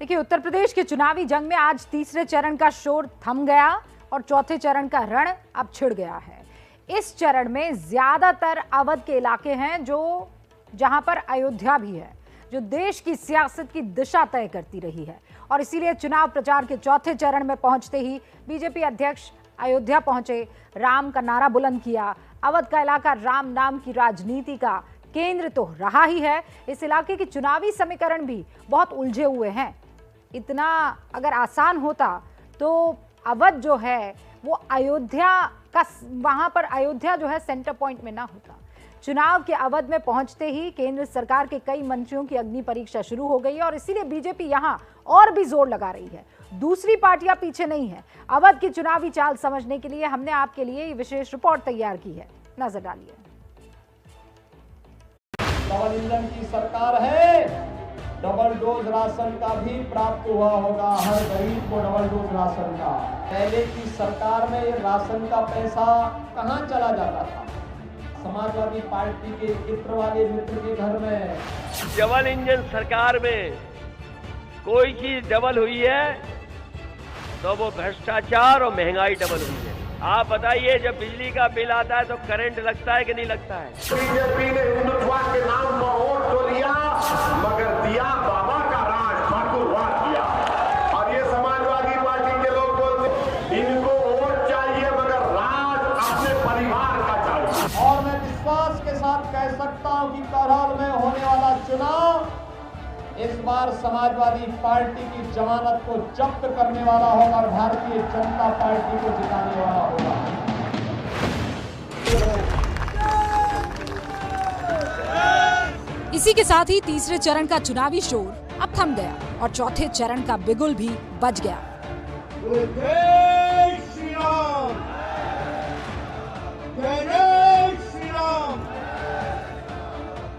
देखिए, उत्तर प्रदेश के चुनावी जंग में आज तीसरे चरण का शोर थम गया और चौथे चरण का रण अब छिड़ गया है। इस चरण में ज्यादातर अवध के इलाके हैं जहां पर अयोध्या भी है, जो देश की सियासत की दिशा तय करती रही है। और इसीलिए चुनाव प्रचार के चौथे चरण में पहुंचते ही बीजेपी अध्यक्ष अयोध्या पहुंचे, राम का नारा बुलंद किया। अवध का इलाका राम नाम की राजनीति का केंद्र तो रहा ही है। इस इलाके के चुनावी समीकरण भी बहुत उलझे हुए हैं। इतना अगर आसान होता तो अवध जो है वो अयोध्या का, वहां पर अयोध्या जो है सेंटर पॉइंट में ना होता। चुनाव के अवध में पहुंचते ही केंद्र सरकार के कई मंत्रियों की अग्नि परीक्षा शुरू हो गई है और इसीलिए बीजेपी यहां और भी जोर लगा रही है। दूसरी पार्टियां पीछे नहीं है। अवध की चुनावी चाल समझने के लिए हमने आपके लिए ये विशेष रिपोर्ट तैयार की है, नजर डालिए। डबल इंजन की सरकार है, डबल डोज राशन का भी प्राप्त हुआ होगा हर गरीब को, डबल डोज राशन का। पहले की सरकार में ये राशन का पैसा कहां चला जाता था? समाजवादी पार्टी के मित्र वाले मित्र के घर में। डबल इंजन सरकार में कोई चीज डबल हुई है तो वो भ्रष्टाचार और महंगाई डबल हुई है। आप बताइए, जब बिजली का बिल आता है तो करंट लगता है कि नहीं लगता है? बीजेपी ने हिंदुत्व के नाम पर वोट तो लिया, मगर दिया बाबा का राज, ठाकुरवाद किया। और ये समाजवादी पार्टी के लोग बोलते इनको वोट चाहिए मगर राज अपने परिवार का चाहिए। और मैं विश्वास के साथ कह सकता हूं कि करहल में होने वाला चुनाव इस बार समाजवादी पार्टी की जमानत को जब्त करने वाला होगा और भारतीय जनता पार्टी को जिताने वाला होगा। इसी के साथ ही तीसरे चरण का चुनावी शोर अब थम गया और चौथे चरण का बिगुल भी बज गया। जय श्री राम, जय जय श्री राम,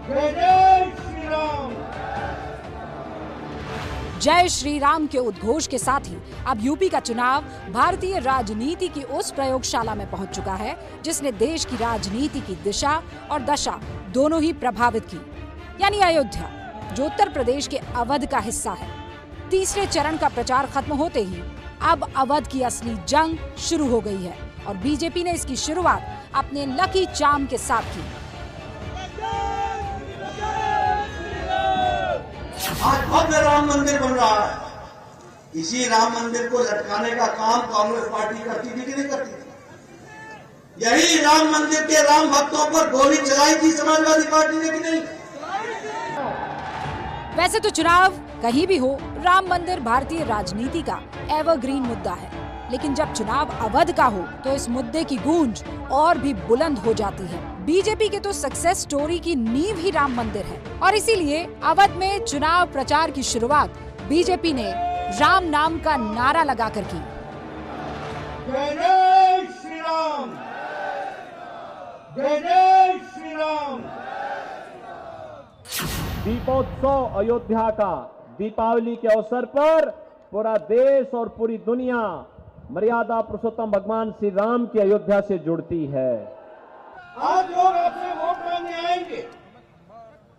जय जय श्री राम। जय श्री राम के उद्घोष के साथ ही अब यूपी का चुनाव भारतीय राजनीति की उस प्रयोगशाला में पहुंच चुका है जिसने देश की राजनीति की दिशा और दशा दोनों ही प्रभावित की, यानी अयोध्या, जो उत्तर प्रदेश के अवध का हिस्सा है। तीसरे चरण का प्रचार खत्म होते ही अब अवध की असली जंग शुरू हो गई है और बीजेपी ने इसकी शुरुआत अपने लकी चार्म के साथ की। आज भव्य राम मंदिर बन रहा है। इसी राम मंदिर को लटकाने का काम कांग्रेस पार्टी करती थी कि नहीं करती थी? यही राम मंदिर के राम भक्तों पर गोली चलाई थी समाजवादी पार्टी ने कि नहीं? वैसे तो चुनाव कहीं भी हो, राम मंदिर भारतीय राजनीति का एवरग्रीन मुद्दा है, लेकिन जब चुनाव अवध का हो तो इस मुद्दे की गूंज और भी बुलंद हो जाती है। बीजेपी के तो सक्सेस स्टोरी की नींव ही राम मंदिर है और इसीलिए अवध में चुनाव प्रचार की शुरुआत बीजेपी ने राम नाम का नारा लगाकर की। जय जय श्री राम, जय जय श्री राम। दीपोत्सव अयोध्या का दीपावली के अवसर पर पूरा देश और पूरी दुनिया मर्यादा पुरुषोत्तम भगवान श्री राम की अयोध्या से जुड़ती है। आज लोग आपसे वोट मांगने आएंगे,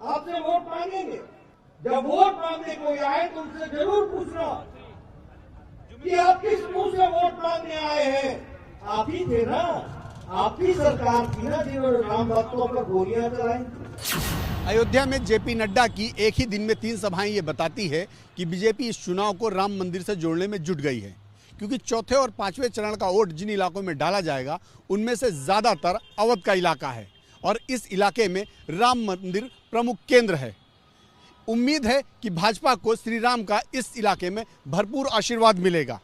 आपसे वोट मांगेंगे। जब वोट मांगने कोई आए तो उनसे जरूर पूछना कि आप किस मुंह से वोट मांगने आए हैं। आप ही थे ना, आपकी सरकार थी ना जिन्होंने राम भक्तों पर गोलियां चलाई। अयोध्या में जेपी नड्डा की एक ही दिन में 3 सभाएं ये बताती है कि बीजेपी इस चुनाव को राम मंदिर से जोड़ने में जुट गई है, क्योंकि चौथे और पांचवें चरण का वोट जिन इलाकों में डाला जाएगा उनमें से ज्यादातर अवध का इलाका है और इस इलाके में राम मंदिर प्रमुख केंद्र है। उम्मीद है कि भाजपा को श्री राम का इस इलाके में भरपूर आशीर्वाद मिलेगा,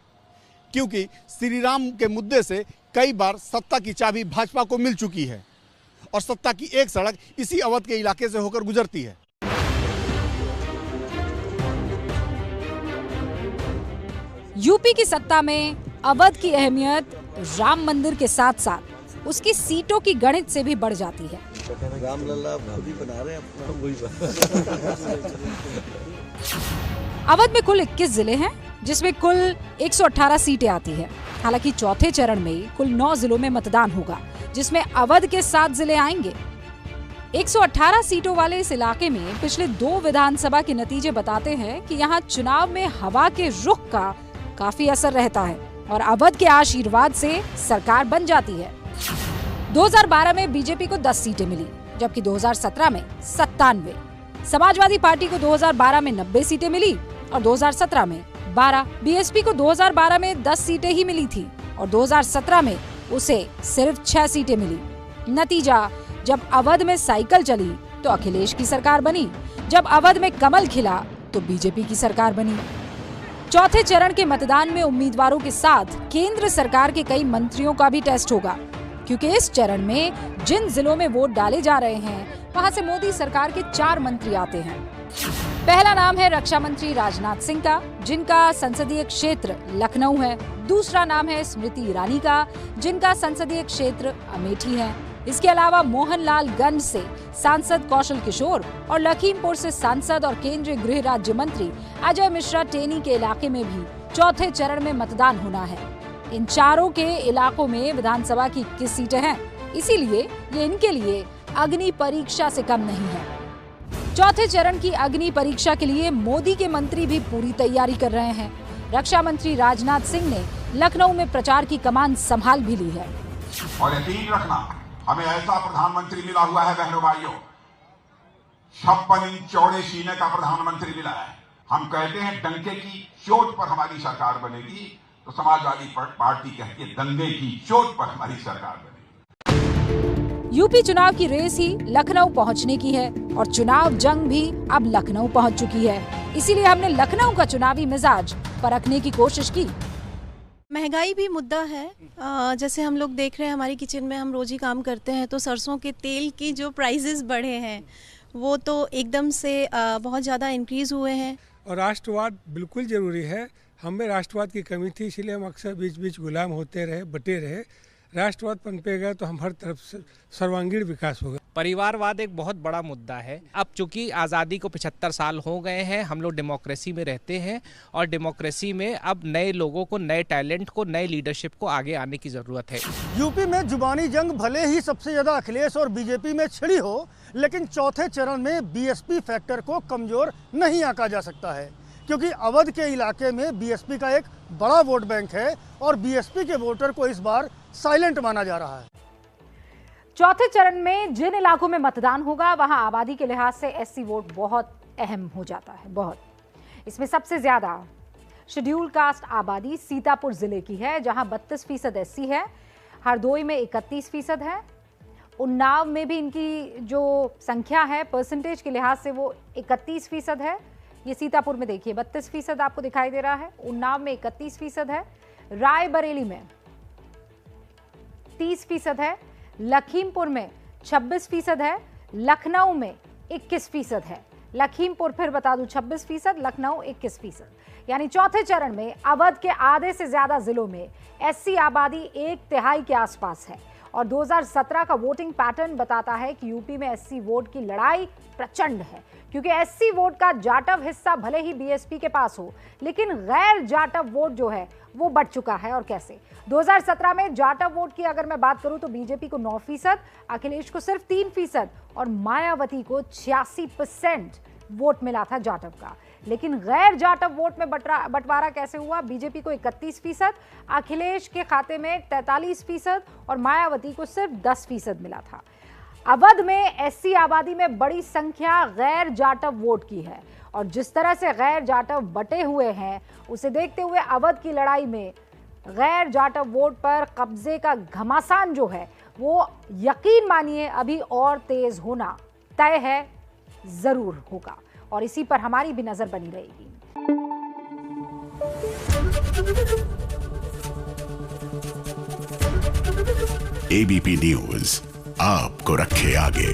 क्योंकि श्री राम के मुद्दे से कई बार सत्ता की चाबी भाजपा को मिल चुकी है और सत्ता की एक सड़क इसी अवध के इलाके से होकर गुजरती है। यूपी की सत्ता में अवध की अहमियत राम मंदिर के साथ साथ उसकी सीटों की गणित से भी बढ़ जाती है। रामलला खुद ही बना रहे हैं अपना, वही अवध में कुल 21 जिले हैं, जिसमें कुल 118 सीटें आती है। हालांकि चौथे चरण में कुल 9 जिलों में मतदान होगा, जिसमें अवध के 7 जिले आएंगे। 118 सीटों वाले इस इलाके में पिछले 2 विधानसभा के नतीजे बताते हैं कि यहाँ चुनाव में हवा के रुख का काफी असर रहता है और अवध के आशीर्वाद से सरकार बन जाती है। 2012 में बीजेपी को 10 सीटें मिली, जबकि 2017 में 97। समाजवादी पार्टी को 2012 में 90 सीटें मिली और 2017 में 12। बीएसपी को 2012 में 10 सीटें ही मिली थी और 2017 में उसे सिर्फ 6 सीटें मिली। नतीजा, जब अवध में साइकिल चली तो अखिलेश की सरकार बनी, जब अवध में कमल खिला तो बीजेपी की सरकार बनी। चौथे चरण के मतदान में उम्मीदवारों के साथ केंद्र सरकार के कई मंत्रियों का भी टेस्ट होगा, क्योंकि इस चरण में जिन जिलों में वोट डाले जा रहे हैं वहां से मोदी सरकार के 4 मंत्री आते हैं। पहला नाम है रक्षा मंत्री राजनाथ सिंह का, जिनका संसदीय क्षेत्र लखनऊ है। दूसरा नाम है स्मृति ईरानी का, जिनका संसदीय क्षेत्र अमेठी है। इसके अलावा मोहनलालगंज से सांसद कौशल किशोर और लखीमपुर से सांसद और केंद्रीय गृह राज्य मंत्री अजय मिश्रा टेनी के इलाके में भी चौथे चरण में मतदान होना है। इन चारों के इलाकों में विधानसभा की 21 सीटें हैं, इसीलिए ये इनके लिए अग्नि परीक्षा से कम नहीं है। चौथे चरण की अग्नि परीक्षा के लिए मोदी के मंत्री भी पूरी तैयारी कर रहे हैं। रक्षा मंत्री राजनाथ सिंह ने लखनऊ में प्रचार की कमान संभाल भी ली है। और यकीन रखना, हमें ऐसा प्रधानमंत्री मिला हुआ है बहनों भाइयों, 56 इंच चौड़े सीने का प्रधानमंत्री मिला है। हम कहते हैं डंके की चोट पर हमारी सरकार बनेगी, तो समाजवादी पार्टी कहती है दंगे की चोट पर हमारी सरकार बनेगी। यूपी चुनाव की रेस ही लखनऊ पहुंचने की है और चुनाव जंग भी अब लखनऊ पहुंच चुकी है। इसीलिए हमने लखनऊ का चुनावी मिजाज परखने की कोशिश की। महंगाई भी मुद्दा है। जैसे हम लोग देख रहे हैं, हमारी किचन में हम रोज ही काम करते हैं, तो सरसों के तेल की जो प्राइसेस बढ़े हैं वो तो एकदम से बहुत ज़्यादा इंक्रीज़ हुए हैं। और राष्ट्रवाद बिल्कुल ज़रूरी है। हमें राष्ट्रवाद की कमी थी, इसलिए हम अक्सर बीच बीच गुलाम होते रहे, बटे रहे। राष्ट्रवाद पनपेगा तो हम हर तरफ से सर्वांगीण विकास होगा। परिवारवाद एक बहुत बड़ा मुद्दा है। अब चूंकि आज़ादी को 75 साल हो गए हैं, हम लोग डेमोक्रेसी में रहते हैं और डेमोक्रेसी में अब नए लोगों को, नए टैलेंट को, नए लीडरशिप को आगे आने की ज़रूरत है। यूपी में जुबानी जंग भले ही सबसे ज़्यादा अखिलेश और बीजेपी में छिड़ी हो, लेकिन चौथे चरण में बीएसपी फैक्टर को कमज़ोर नहीं आंका जा सकता है, क्योंकि अवध के इलाके में बीएसपी का एक बड़ा वोट बैंक है और बीएसपी के वोटर को इस बार साइलेंट माना जा रहा है। चौथे चरण में जिन इलाकों में मतदान होगा वहां आबादी के लिहाज से एससी वोट बहुत अहम हो जाता है, बहुत। इसमें सबसे ज्यादा शेड्यूल कास्ट आबादी सीतापुर जिले की है, जहां 32% एससी है। हरदोई में 31% है। उन्नाव में भी इनकी जो संख्या है परसेंटेज के लिहाज से वो 31% है। ये सीतापुर में देखिए 32% आपको दिखाई दे रहा है, उन्नाव में 31% है, रायबरेली में 30% है, लखीमपुर में 26% है, लखनऊ में 21% है। लखीमपुर फिर बता दूं 26%, लखनऊ 21%। यानी चौथे चरण में अवध के आधे से ज्यादा जिलों में एससी आबादी 1/3 के आसपास है और 2017 का वोटिंग पैटर्न बताता है कि यूपी में एससी वोट की लड़ाई प्रचंड है, क्योंकि एससी वोट का जाटव हिस्सा भले ही बीएसपी के पास हो, लेकिन गैर जाटव वोट जो है वो बढ़ चुका है। और कैसे? 2017 में जाटव वोट की अगर मैं बात करूं तो बीजेपी को 9%, अखिलेश को सिर्फ 3% और मायावती को 86% वोट मिला था जाटव का। लेकिन गैर जाटव वोट में बंटवारा कैसे हुआ? बीजेपी को 31%, अखिलेश के खाते में 43% और मायावती को सिर्फ 10% मिला था। अवध में एससी आबादी में बड़ी संख्या गैर जाटव वोट की है और जिस तरह से गैर जाटव बटे हुए हैं उसे देखते हुए अवध की लड़ाई में गैर जाटव वोट पर कब्जे का घमासान जो है वो यकीन मानिए अभी और तेज होना तय है, जरूर होगा। और इसी पर हमारी भी नजर बनी रहेगी। एबीपी न्यूज आपको रखे आगे।